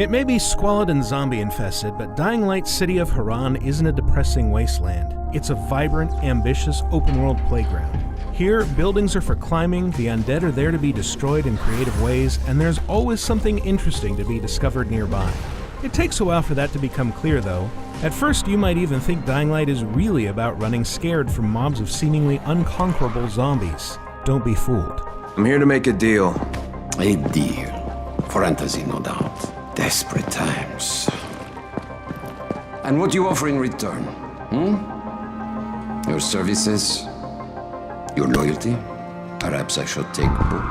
It may be squalid and zombie-infested, but Dying Light's city of Haran isn't a depressing wasteland. It's a vibrant, ambitious, open-world playground. Here, buildings are for climbing, the undead are there to be destroyed in creative ways, and there's always something interesting to be discovered nearby. It takes a while for that to become clear, though. At first, you might even think Dying Light is really about running scared from mobs of seemingly unconquerable zombies. Don't be fooled. I'm here to make a deal. A deal. Fantasy, no doubt. Desperate times. And what do you offer in return? Your services? Your loyalty? Perhaps I should take both.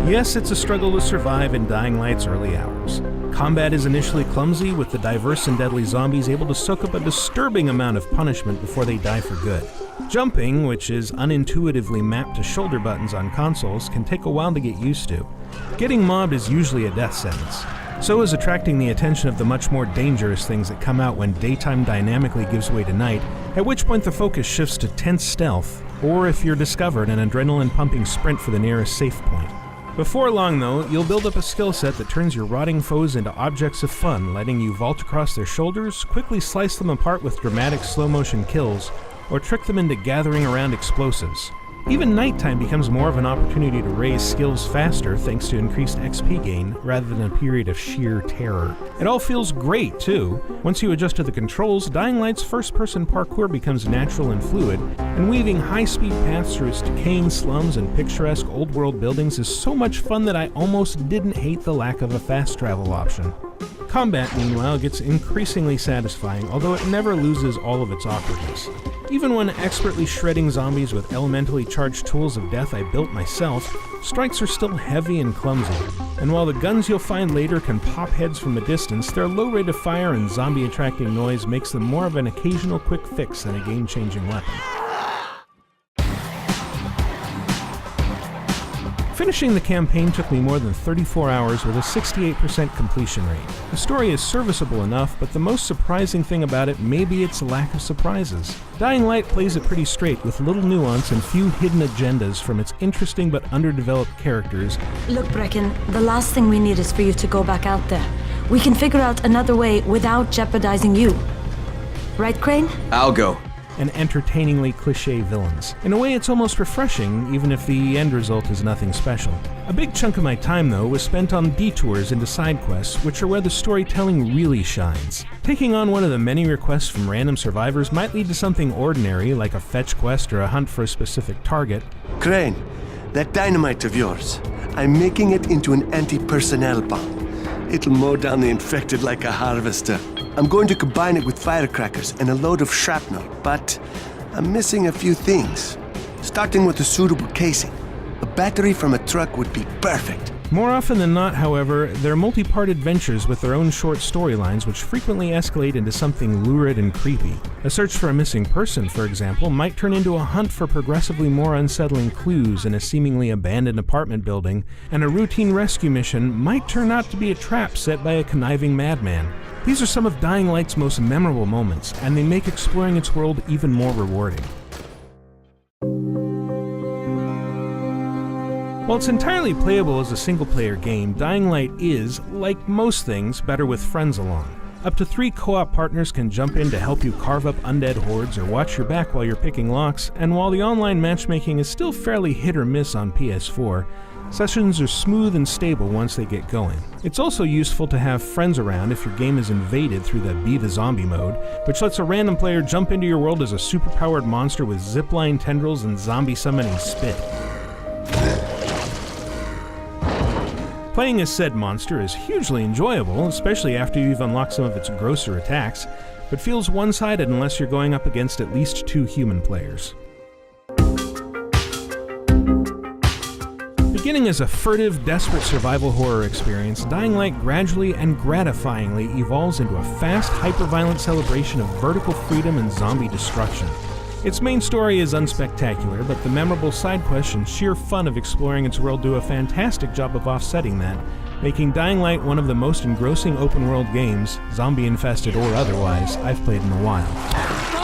Yes, it's a struggle to survive in Dying Light's early hours. Combat is initially clumsy, with the diverse and deadly zombies able to soak up a disturbing amount of punishment before they die for good. Jumping, which is unintuitively mapped to shoulder buttons on consoles, can take a while to get used to. Getting mobbed is usually a death sentence. So is attracting the attention of the much more dangerous things that come out when daytime dynamically gives way to night, at which point the focus shifts to tense stealth, or if you're discovered, an adrenaline-pumping sprint for the nearest safe point. Before long, though, you'll build up a skill set that turns your rotting foes into objects of fun, letting you vault across their shoulders, quickly slice them apart with dramatic slow-motion kills, or trick them into gathering around explosives. Even nighttime becomes more of an opportunity to raise skills faster thanks to increased XP gain, rather than a period of sheer terror. It all feels great, too. Once you adjust to the controls, Dying Light's first-person parkour becomes natural and fluid, and weaving high-speed paths through its decaying slums and picturesque old-world buildings is so much fun that I almost didn't hate the lack of a fast travel option. Combat, meanwhile, gets increasingly satisfying, although it never loses all of its awkwardness. Even when expertly shredding zombies with elementally charged tools of death I built myself, strikes are still heavy and clumsy, and while the guns you'll find later can pop heads from a distance, their low rate of fire and zombie-attracting noise makes them more of an occasional quick fix than a game-changing weapon. Finishing the campaign took me more than 34 hours with a 68% completion rate. The story is serviceable enough, but the most surprising thing about it may be its lack of surprises. Dying Light plays it pretty straight, with little nuance and few hidden agendas from its interesting but underdeveloped characters. Look, Brecken, the last thing we need is for you to go back out there. We can figure out another way without jeopardizing you. Right, Crane? I'll go. And entertainingly cliché villains. In a way, it's almost refreshing, even if the end result is nothing special. A big chunk of my time, though, was spent on detours into side quests, which are where the storytelling really shines. Taking on one of the many requests from random survivors might lead to something ordinary, like a fetch quest or a hunt for a specific target. Crane, that dynamite of yours, I'm making it into an anti-personnel bomb. It'll mow down the infected like a harvester. I'm going to combine it with firecrackers and a load of shrapnel, but I'm missing a few things. Starting with a suitable casing. A battery from a truck would be perfect. More often than not, however, they're multi-part adventures with their own short storylines which frequently escalate into something lurid and creepy. A search for a missing person, for example, might turn into a hunt for progressively more unsettling clues in a seemingly abandoned apartment building, and a routine rescue mission might turn out to be a trap set by a conniving madman. These are some of Dying Light's most memorable moments, and they make exploring its world even more rewarding. While it's entirely playable as a single-player game, Dying Light is, like most things, better with friends along. Up to 3 co-op partners can jump in to help you carve up undead hordes or watch your back while you're picking locks, and while the online matchmaking is still fairly hit or miss on PS4, sessions are smooth and stable once they get going. It's also useful to have friends around if your game is invaded through the Be the Zombie mode, which lets a random player jump into your world as a superpowered monster with zipline tendrils and zombie summoning spit. Playing as said monster is hugely enjoyable, especially after you've unlocked some of its grosser attacks, but feels one-sided unless you're going up against at least 2 human players. Beginning as a furtive, desperate survival horror experience, Dying Light gradually and gratifyingly evolves into a fast, hyper-violent celebration of vertical freedom and zombie destruction. Its main story is unspectacular, but the memorable side quests and sheer fun of exploring its world do a fantastic job of offsetting that, making Dying Light one of the most engrossing open-world games, zombie-infested or otherwise, I've played in a while.